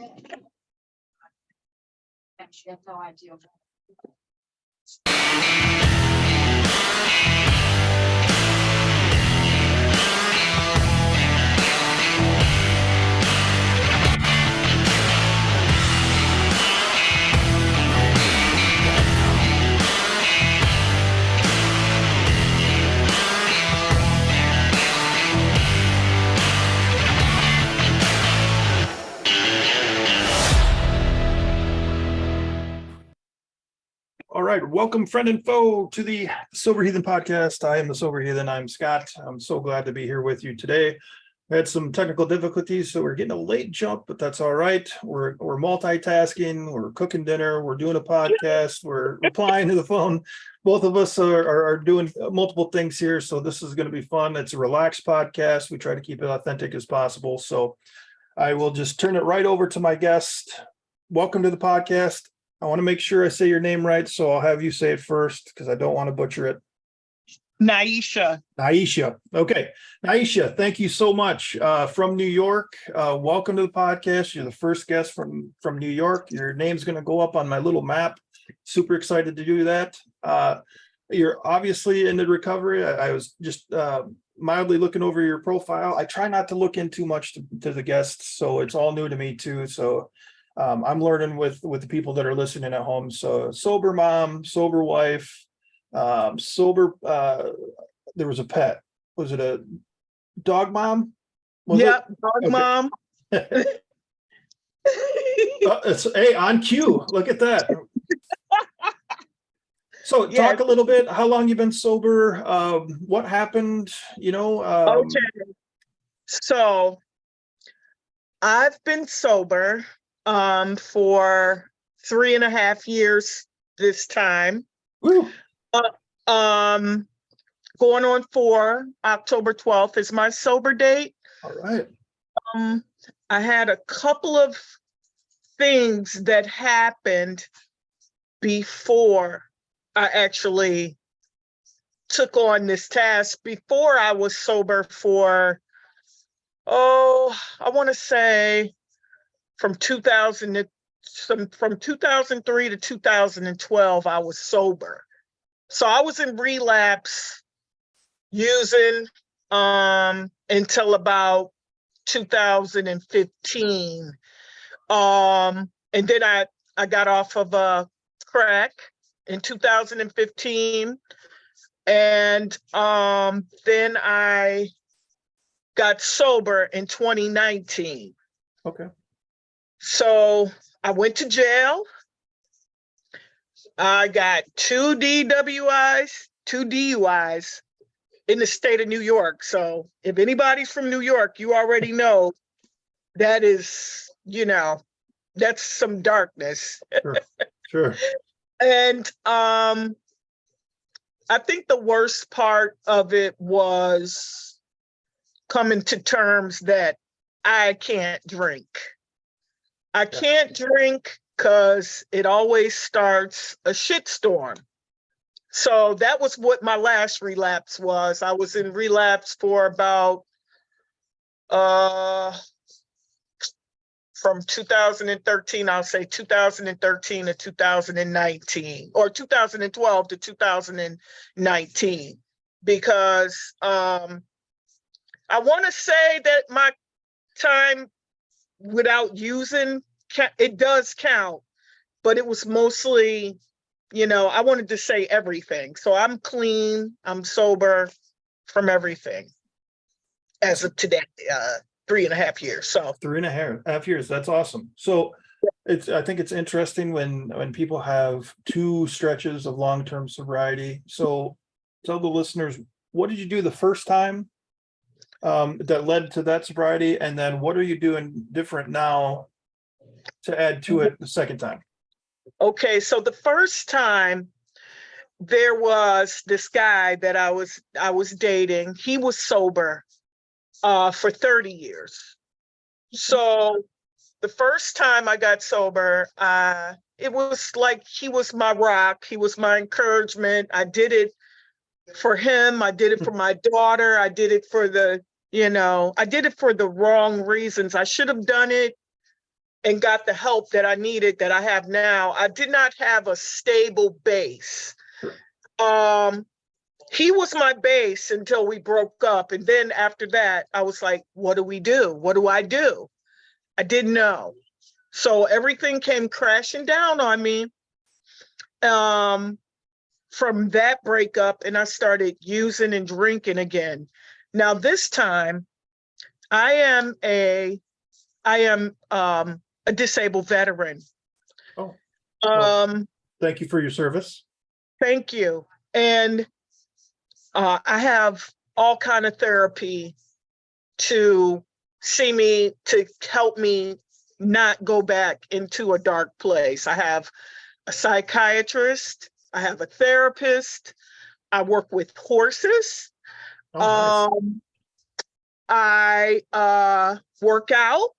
She has no idea. All right, welcome friend and foe to the Sober Heathen podcast. I am the Sober Heathen. I'm Scott. I'm so glad to be here with you today. We had some technical difficulties, so we're getting a late jump, but that's all right. We're multitasking, we're cooking dinner, we're doing a podcast, we're replying to the phone. Both of us are doing multiple things here, so this is going to be fun. It's a relaxed podcast. We try to keep it authentic as possible. So I will just turn it right over to my guest. Welcome to the podcast. I want to make sure I say your name right, so I'll have you say it first because I don't want to butcher it. Nyeshia. Nyeshia. Okay. Nyeshia, thank you so much. From New York. Welcome to the podcast. You're the first guest from New York. Your name's going to go up on my little map. Super excited to do that. You're obviously in the recovery. I was just mildly looking over your profile. I try not to look in too much to the guests, so it's all new to me too. So I'm learning with the people that are listening at home. So sober mom, sober wife, sober. There was a pet. Was it a dog mom? Yep, dog mom. It's on cue. Look at that. So Yeah. talk a little bit. How long you been sober? What happened? Okay. So I've been sober for 3.5 years this time. Woo. Going on 4, October 12th is my sober date. All right. I had a couple of things that happened before I actually took on this task. Before I was sober for, I want to say from 2003 to 2012, I was sober. So I was in relapse using until about 2015. And then I got off of crack in 2015. And then I got sober in 2019. Okay. So I went to jail. I got 2 DWIs, 2 DUIs in the state of New York. So if anybody's from New York, you already know that is, that's some darkness. Sure. And I think the worst part of it was coming to terms that I can't drink. I can't drink because it always starts a shitstorm. So that was what my last relapse was. I was in relapse for about from 2013, I'll say 2013 to 2019, or 2012 to 2019, because I want to say that my time without using, it does count, but it was mostly, I wanted to say everything. So I'm clean, I'm sober from everything as of today, 3.5 years. So 3.5 years. That's awesome. So I think it's interesting when people have 2 stretches of long-term sobriety. So tell the listeners, what did you do the first time that led to that sobriety? And then what are you doing different now to add to it the second time? Okay, so the first time there was this guy that I was dating. He was sober for 30 years. So the first time I got sober, it was like he was my rock. He was my encouragement. I did it for him. I did it for my daughter. I did it for I did it for the wrong reasons. I should have done it and got the help that I needed that I have now, I did not have a stable base. He was my base until we broke up. And then after that, I was like, what do we do? What do? I didn't know. So everything came crashing down on me from that breakup, and I started using and drinking again. Now this time, I am a disabled veteran. Oh, well, Um, thank you for your service. Thank you. And I have all kind of therapy to help me not go back into a dark place. I have a psychiatrist, I have a therapist, I work with horses. Oh, nice. I work out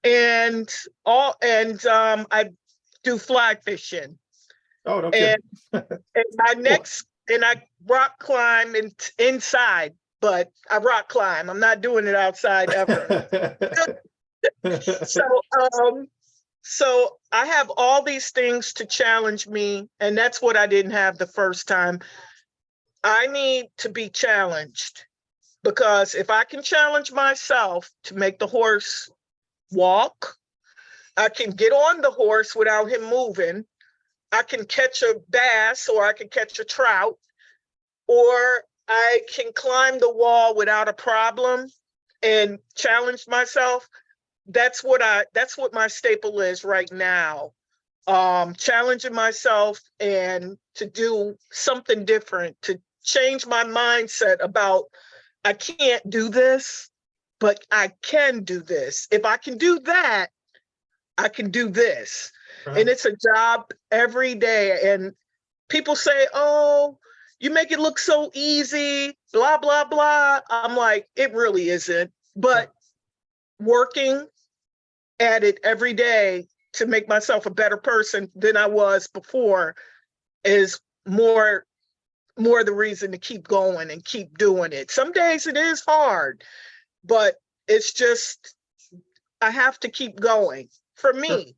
and I do fly fishing. Oh, no kidding. And I rock climb inside, but I rock climb. I'm not doing it outside ever. So I have all these things to challenge me, and that's what I didn't have the first time. I need to be challenged, because if I can challenge myself to make the horse walk, I can get on the horse without him moving. I can catch a bass, or I can catch a trout, or I can climb the wall without a problem and challenge myself. That's what my staple is right now. Challenging myself and to do something different, to change my mindset about I can't do this, but I can do this. If I can do that, I can do this. Right. And it's a job every day. And people say, oh, you make it look so easy, blah, blah, blah. I'm like, it really isn't. But working at it every day to make myself a better person than I was before is more the reason to keep going and keep doing it. Some days it is hard, but it's just, I have to keep going for me,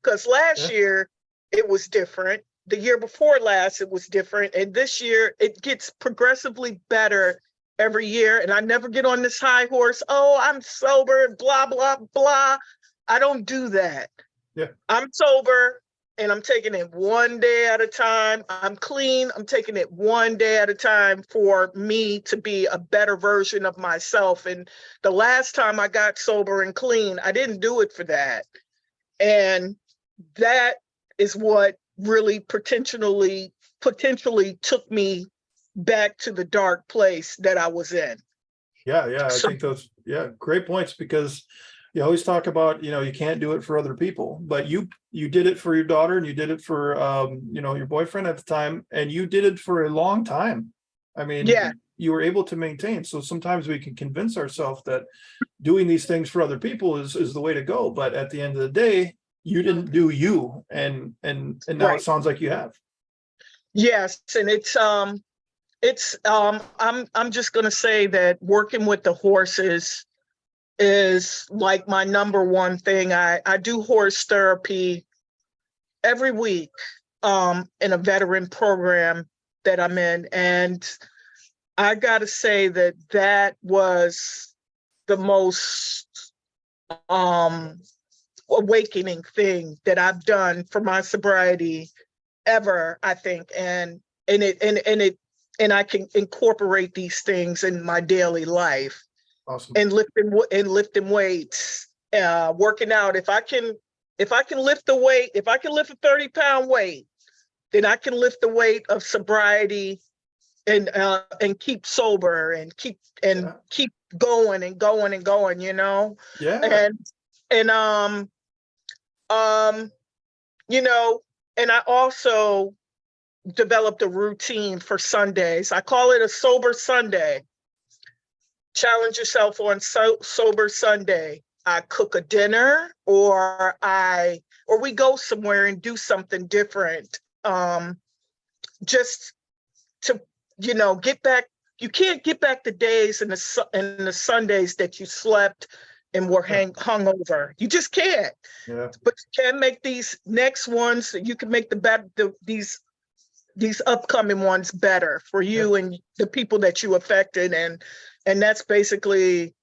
because last year it was different. The year before last, it was different. And this year it gets progressively better every year. And I never get on this high horse. Oh, I'm sober, blah, blah, blah. I don't do that. Yeah. I'm sober and I'm taking it one day at a time. I'm clean. I'm taking it one day at a time for me to be a better version of myself. And the last time I got sober and clean, I didn't do it for that. And that is what really potentially took me back to the dark place that I was in. Yeah. I think those, great points, because you always talk about, you can't do it for other people, but you did it for your daughter, and you did it for, your boyfriend at the time, and you did it for a long time. I mean, you were able to maintain. So sometimes we can convince ourselves that doing these things for other people is the way to go. But at the end of the day, you didn't do you. And now It sounds like you have. Yes. And I'm just going to say that working with the horses is like my number one thing. I do horse therapy every week in a veteran program that I'm in. And I got to say that was the most awakening thing that I've done for my sobriety ever, I think. And I can incorporate these things in my daily life. Awesome. And lifting weights, working out. If I can lift the weight, if I can lift a 30-pound weight, then I can lift the weight of sobriety and keep sober and keep going and going and going, Yeah. And I also developed a routine for Sundays. I call it a sober Sunday. Challenge yourself on sober Sunday. I cook a dinner, or we go somewhere and do something different. Just to get back. You can't get back the days and the Sundays that you slept and we're hung over. You just can't. Yeah. But you can make these next ones. You can make these upcoming ones better for you and the people that you affected, and that's basically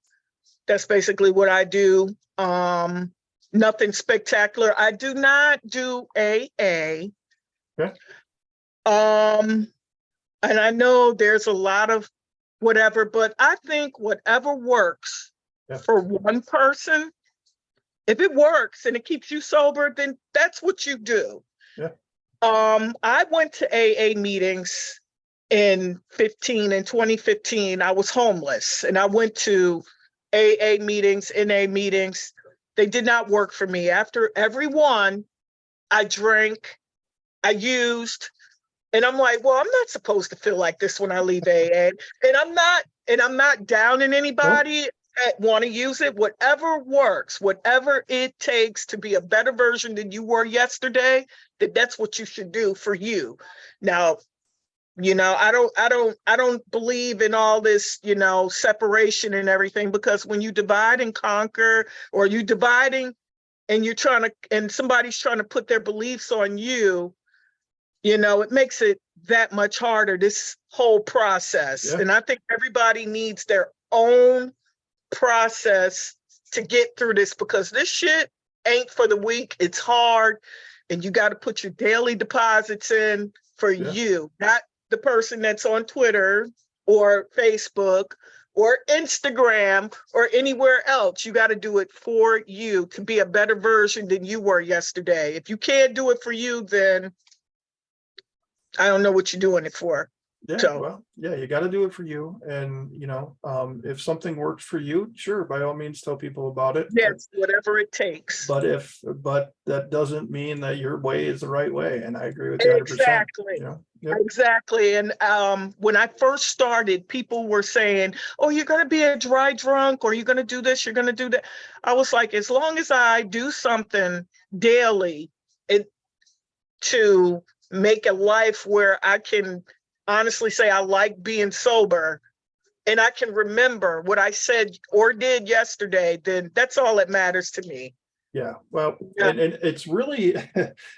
what I do. Nothing spectacular. I do not do AA. Okay. And I know there's a lot of whatever, but I think whatever works for one person, if it works and it keeps you sober, then that's what you do. Yeah. I went to AA meetings in 2015. I was homeless and I went to AA meetings, NA meetings. They did not work for me. After every one, I drank, I used, and I'm like, well, I'm not supposed to feel like this when I leave AA. And I'm not downing anybody that want to use it. Whatever works, whatever it takes to be a better version than you were yesterday, that's what you should do for you. Now, I don't believe in all this, separation and everything, because when you divide and conquer, or you dividing and and somebody's trying to put their beliefs on you, it makes it that much harder, this whole process. Yeah. And I think everybody needs their own process to get through this, because this shit ain't for the weak. It's hard. And you got to put your daily deposits in for you, not the person that's on Twitter or Facebook or Instagram or anywhere else. You got to do it for you to be a better version than you were yesterday. If you can't do it for you, then I don't know what you're doing it for. Yeah, So, well, yeah, you got to do it for you. And, if something works for you, sure, by all means, tell people about it. yes, whatever it takes. But that doesn't mean that your way is the right way. And I agree with you 100%. Exactly. Yep. Exactly. And when I first started, people were saying, oh, you're going to be a dry drunk, or you're going to do this, you're going to do that. I was like, as long as I do something daily to make a life where I can honestly say I like being sober, and I can remember what I said or did yesterday, then that's all that matters to me. Yeah, well, and it's really,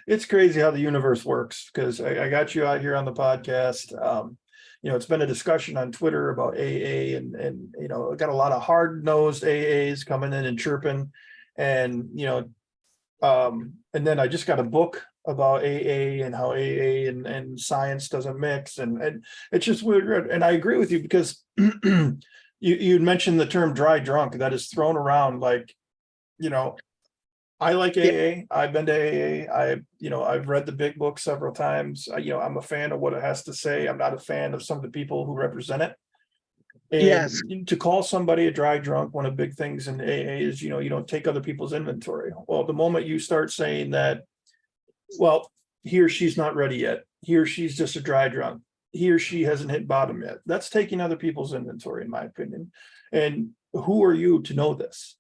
it's crazy how the universe works, because I got you out here on the podcast. It's been a discussion on Twitter about AA, and I got a lot of hard-nosed AAs coming in and chirping, and and then I just got a book about AA and how AA and science doesn't mix, and it's just weird. And I agree with you, because you mentioned the term dry drunk that is thrown around like, I like AA. I've been to AA. I've read the big book several times. I'm a fan of what it has to say. I'm not a fan of some of the people who represent it. And to call somebody a dry drunk, one of the big things in AA is, you don't take other people's inventory. Well, the moment you start saying that, well, he or she's not ready yet, he or she's just a dry drunk, he or she hasn't hit bottom yet, that's taking other people's inventory, in my opinion. And who are you to know this?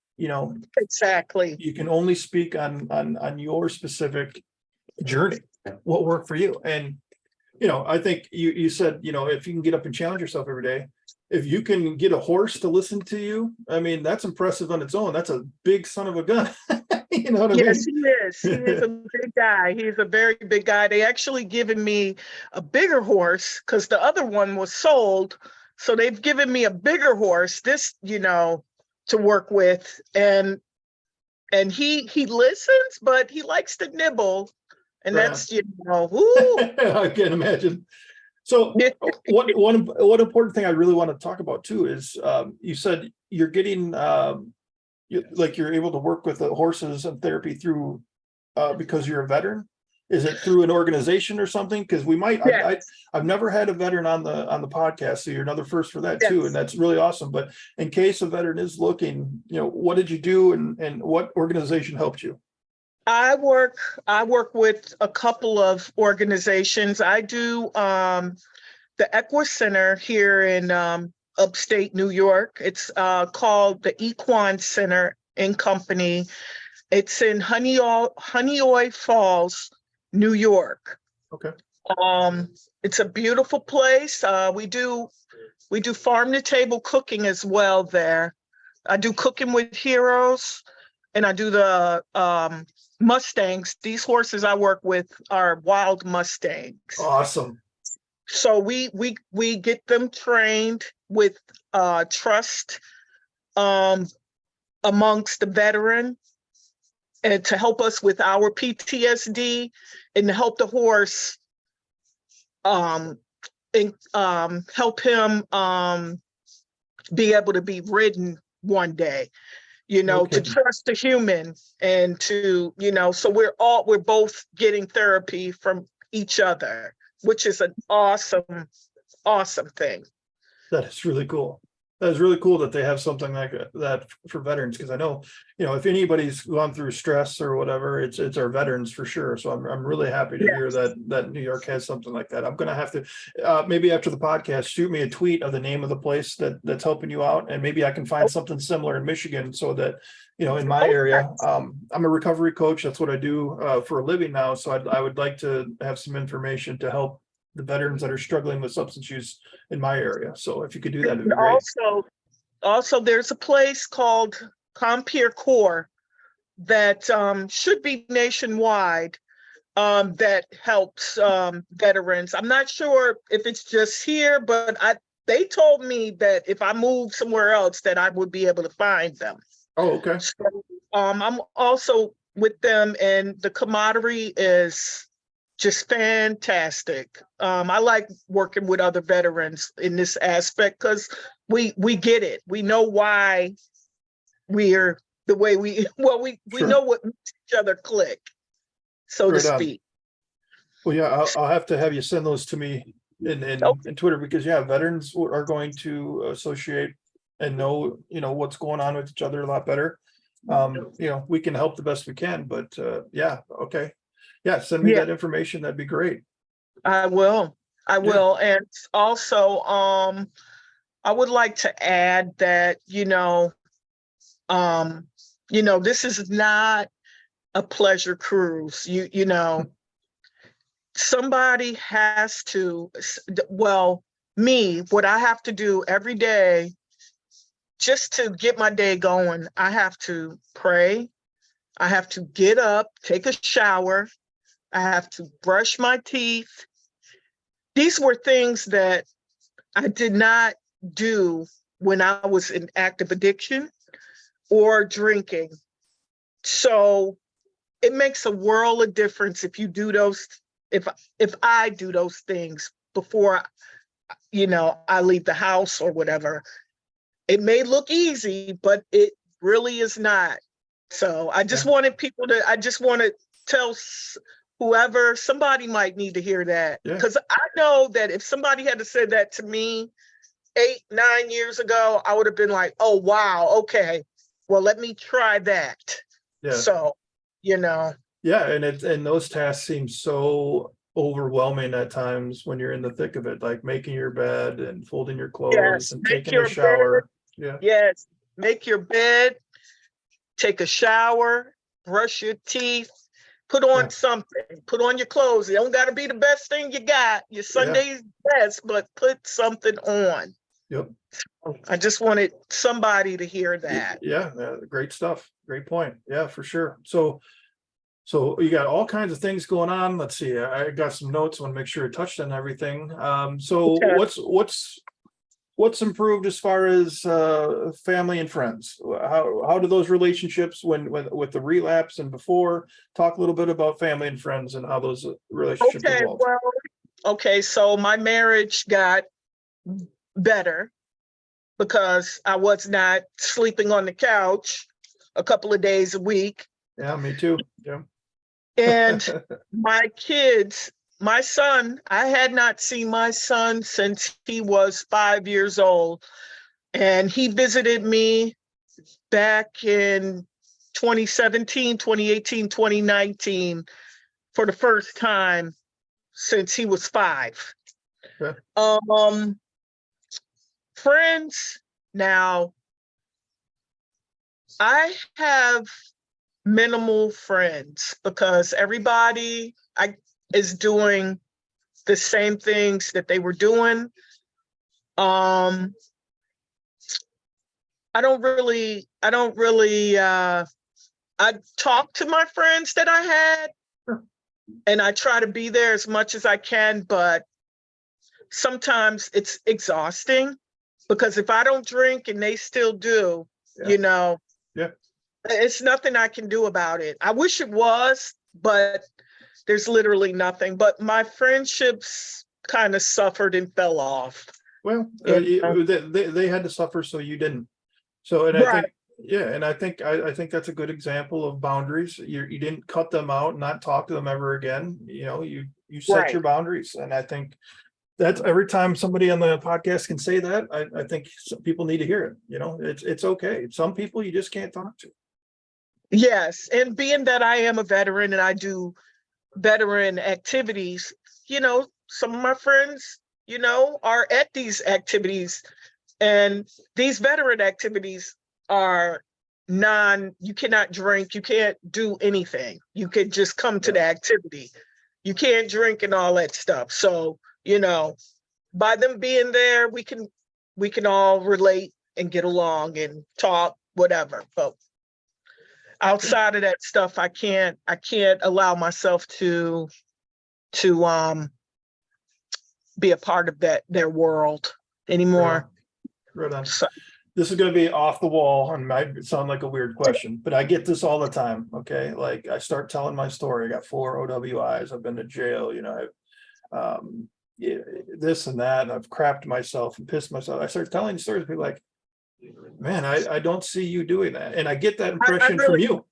Exactly. You can only speak on your specific journey, what worked for you. And I think you said, if you can get up and challenge yourself every day, if you can get a horse to listen to you, I mean, that's impressive on its own. That's a big son of a gun. You know what I mean? Yes, he is. He is a big guy. He's a very big guy. They actually given me a bigger horse because the other one was sold. So they've given me a bigger horse, to work with. And he listens, but he likes to nibble. And that's, I can't imagine. So one important thing I really want to talk about too is you said you're getting you're able to work with the horses and therapy through because you're a veteran. Is it through an organization or something? Because we might. Yes. I've never had a veteran on the podcast, so you're another first for that too, and that's really awesome. But in case a veteran is looking, what did you do, and what organization helped you? I work with a couple of organizations. I do the Equus Center here in upstate New York. It's called the Equine Center and Company. It's in Honeoye Falls, New York. Okay. It's a beautiful place. We do farm to table cooking as well there. I do Cooking with Heroes, and I do the Mustangs. These horses I work with are wild Mustangs. Awesome. So we get them trained with trust amongst the veteran, and to help us with our PTSD, and to help the horse and help him be able to be ridden one day, Okay. to trust the human, and to, so we're both getting therapy from each other, which is an awesome, awesome thing. That is really cool. That is really cool that they have something like that for veterans, because I know, if anybody's gone through stress or whatever, it's our veterans for sure. So I'm really happy to hear that New York has something like that. I'm gonna have to maybe after the podcast, shoot me a tweet of the name of the place that's helping you out, and maybe I can find something similar in Michigan, so that in my area. I'm a recovery coach. That's what I do for a living now. So I would like to have some information to help the veterans that are struggling with substance use in my area. So if you could do that, it'd be great. Also, there's a place called Compeer Corps that should be nationwide, that helps veterans. I'm not sure if it's just here, but they told me that if I moved somewhere else, that I would be able to find them. Oh, okay. So, I'm also with them, and the camaraderie is just fantastic. I like working with other veterans in this aspect, because we get it. We know why we're the way we Sure. know what makes each other click, so to speak. Well, yeah, I'll have to have you send those to me in Twitter, because veterans are going to associate and know what's going on with each other a lot better. We can help the best we can, but okay. Yeah, send me that information. That'd be great. I will. And also, I would like to add that, this is not a pleasure cruise. Somebody has to, what I have to do every day just to get my day going, I have to pray. I have to get up, take a shower. I have to brush my teeth. These were things that I did not do when I was in active addiction or drinking. So it makes a world of difference if you do those, if I do those things before, I leave the house or whatever. It may look easy, but it really is not. So I just wanted people to, I just want to tell whoever, somebody might need to hear that. Because I know that if somebody had to say that to me 8-9 years ago, I would have been like, oh, wow, okay, well, let me try that. So, and those tasks seem so overwhelming at times when you're in the thick of it, like making your bed and folding your clothes and taking a shower. Yes, make your bed, take a shower, brush your teeth, put on something, put on your clothes. It don't got to be the best thing you got, your Sunday's best, but put something on. Yep. I just wanted somebody to hear that. Great stuff. Great point. Yeah, for sure. So you got all kinds of things going on. Let's see. I got some notes. I want to make sure I touched on everything. What's improved as far as family and friends? How do those relationships when with the relapse and before? Talk a little bit about family and friends and how those relationships evolved. So my marriage got better because I was not sleeping on the couch a couple of days a week. Yeah, me too. Yeah. And my kids, my son, I had not seen my son since he was 5 years old. And he visited me back in 2017, 2018, 2019 for the first time since he was 5. Okay. Friends, now I have minimal friends because everybody is doing the same things that they were doing. I I talk to my friends that I had, and I try to be there as much as I can, but sometimes it's exhausting because if I don't drink and they still do, Yeah. it's nothing I can do about it. I wish it was, but there's literally nothing. But my friendships kind of suffered and fell off. Well, You they had to suffer, so you didn't. So, and I Right. think, yeah, and I think that's a good example of boundaries. You didn't cut them out, not talk to them ever again. You set Right. your boundaries, and I think that's every time somebody on the podcast can say that, I think some people need to hear it. It's okay. Some people you just can't talk to. Yes. And being that I am a veteran and I do veteran activities, some of my friends, are at these activities, and these veteran activities are you cannot drink, you can't do anything. You could just come to the activity. You can't drink and all that stuff. So, by them being there, we can all relate and get along and talk, whatever. But outside of that stuff, I can't allow myself to be a part of their world anymore. Right on. So, This is going to be off the wall and might sound like a weird question, but I get this all the time. Okay. Like I start telling my story. I got 4 OWIs. I've been to jail, this and that. And I've crapped myself and pissed myself. I start telling stories. People like, man, I don't see you doing that. And I get that impression from you.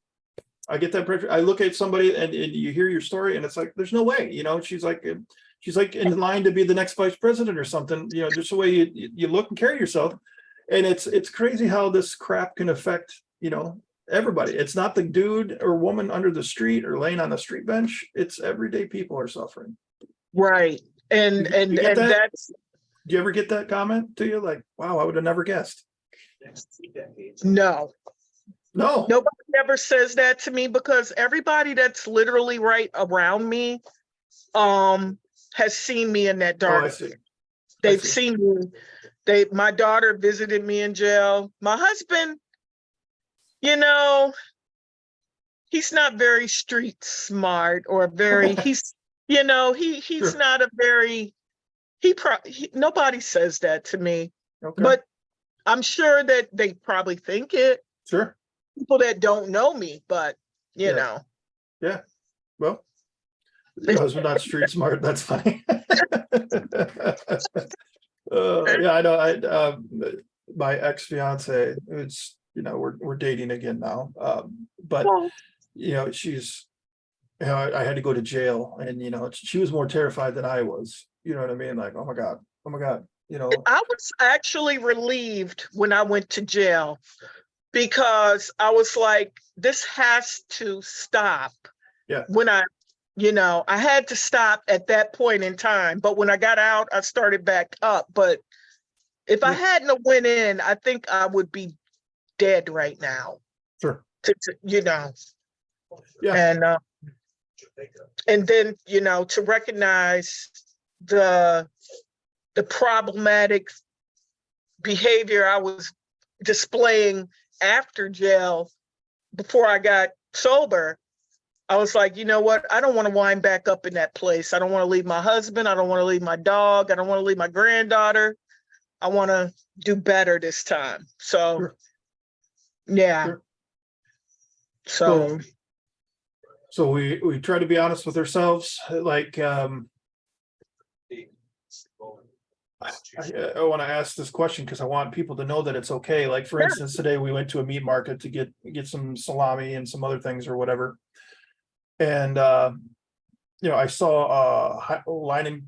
I get that impression. I look at somebody and you hear your story and it's like, there's no way, she's like in line to be the next vice president or something, just the way you look and carry yourself. And it's crazy how this crap can affect, everybody. It's not the dude or woman under the street or laying on the street bench. It's everyday people are suffering. right. And You get that? that's, Do you ever get that comment to you? Like, wow, I would have never guessed. no, No. nobody ever says that to me because everybody that's literally right around me, has seen me in that Oh, I dark. see. They've see. seen me. My daughter visited me in jail. My husband, he's not very street smart or he's Sure. not a very, nobody says that to me, Okay. but I'm sure that they probably think it, Sure. people that don't know me, but Yeah. Well, your husband not street smart. That's funny. Yeah, I know. My ex-fiance, it's we're dating again now. But she's I had to go to jail, and she was more terrified than I was. You know what I mean? Like, oh my God. I was actually relieved when I went to jail because I was like, this has to stop. Yeah. When I had to stop at that point in time, but when I got out, I started back up. But if I hadn't have went in, I think I would be dead right now. Sure. Yeah. And then, to recognize the problematic behavior I was displaying after jail before I got sober, I was like, you know what? I don't want to wind back up in that place. I don't want to leave my husband. I don't want to leave my dog. I don't want to leave my granddaughter. I want to do better this time. So, Sure. yeah. Sure. So we try to be honest with ourselves. Like, I want to ask this question because I want people to know that it's okay. Like, for instance, today we went to a meat market to get some salami and some other things or whatever. And, I saw lining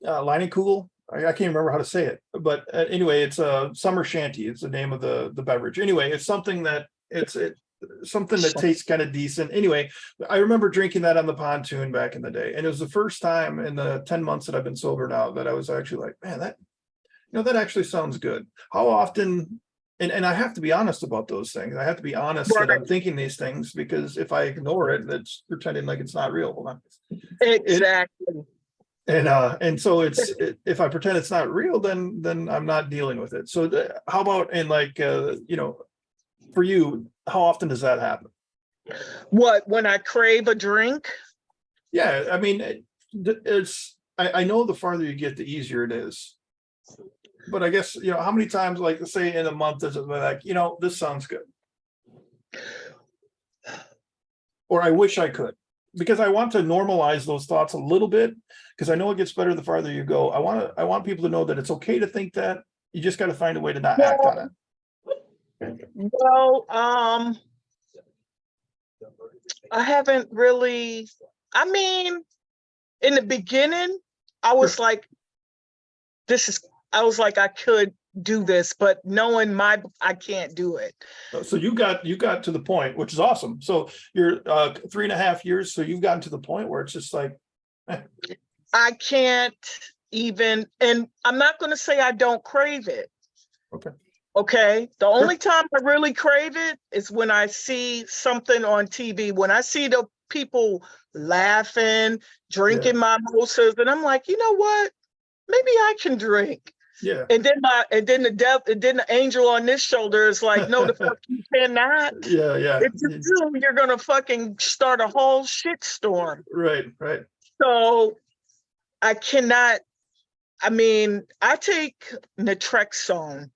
kugel. I can't remember how to say it, but anyway, it's a summer shanty. It's the name of the beverage. Anyway, it's something that something that tastes kind of decent. Anyway, I remember drinking that on the pontoon back in the day. And it was the first time in the 10 months that I've been sober now that I was actually like, man, that actually sounds good. How often, and I have to be honest about those things. I have to be honest that I'm thinking these things, because if I ignore it, that's pretending like it's not real. Exactly. And so if I pretend it's not real, then I'm not dealing with it. So how about in like, for you, how often does that happen? What, when I crave a drink? Yeah, I mean, I know the farther you get, the easier it is. But I guess, how many times, like, say in a month, is it like, this sounds good? Or I wish I could, because I want to normalize those thoughts a little bit, because I know it gets better the farther you go. I want people to know that it's okay to think that. You just got to find a way to not act on it. Well, I haven't really, I mean, in the beginning, I was like, I could do this, but knowing I can't do it. So you got to the point, which is awesome. So you're 3.5 years. So you've gotten to the point where it's just like, I can't even, and I'm not going to say I don't crave it. okay. Okay. The only time I really crave it is when I see something on TV, when I see the people laughing, drinking mimosas, and I'm like, you know what? Maybe I can drink. Yeah. And then the angel on this shoulder is like, no, the fuck you cannot. Yeah. If you do, you're gonna fucking start a whole shit storm. Right. So I cannot. I mean, I take naltrexone.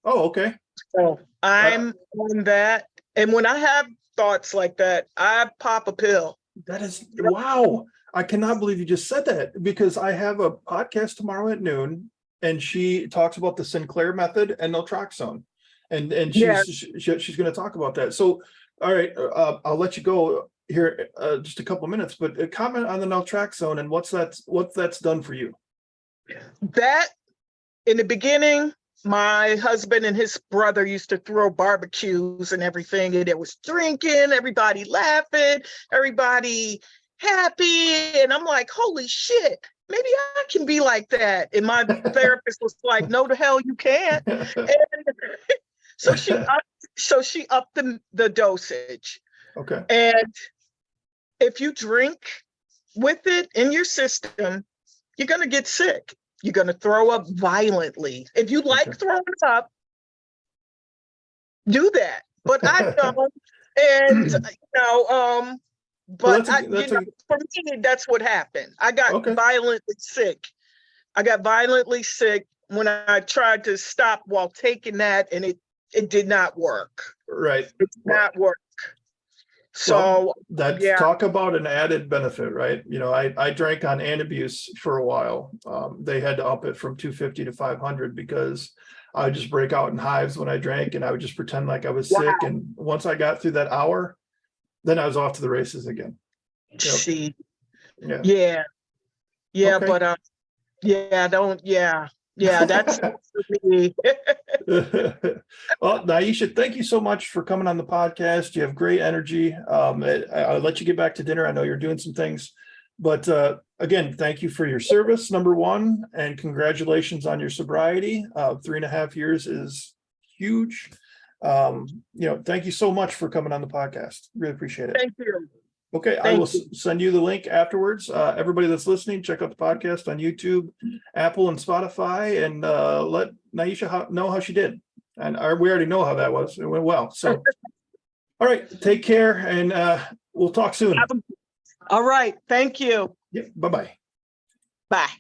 Oh, okay. So I'm on that, and when I have thoughts like that, I pop a pill. That is, wow. I cannot believe you just said that, because I have a podcast tomorrow at noon, and she talks about the Sinclair method and naltrexone, and she's going to talk about that. So, all right, I'll let you go here just a couple of minutes, but comment on the naltrexone and what that's done for you. That, in the beginning, my husband and his brother used to throw barbecues and everything, and it was drinking, everybody laughing, everybody happy, and I'm like, holy shit, maybe I can be like that. And my therapist was like, no, the hell you can't. And so she upped the dosage. Okay. And if you drink with it in your system, you're going to get sick. You're going to throw up violently. If you like throwing up, do that. But I don't. And, but for me, that's what happened. I got violently sick. I got violently sick when I tried to stop while taking that, and it did not work. Right. It did not work. So talk about an added benefit, right? I drank on Antabuse for a while. They had to up it from 250 to 500 because I would just break out in hives when I drank, and I would just pretend like I was sick. And once I got through that hour, then I was off to the races again. See, okay. But that's for me. Well, Nyeshia, thank you so much for coming on the podcast. You have great energy. I'll let you get back to dinner. I know you're doing some things, but again, thank you for your service, number one, and congratulations on your sobriety. 3.5 years is huge. Thank you so much for coming on the podcast. Really appreciate it. Thank you. Okay, I will send you the link afterwards. Everybody that's listening, check out the podcast on YouTube, Apple, and Spotify, and let Nyeshia know how she did. And we already know how that was. It went well. So, all right, take care, and we'll talk soon. All right, thank you. Yep, bye-bye. Bye.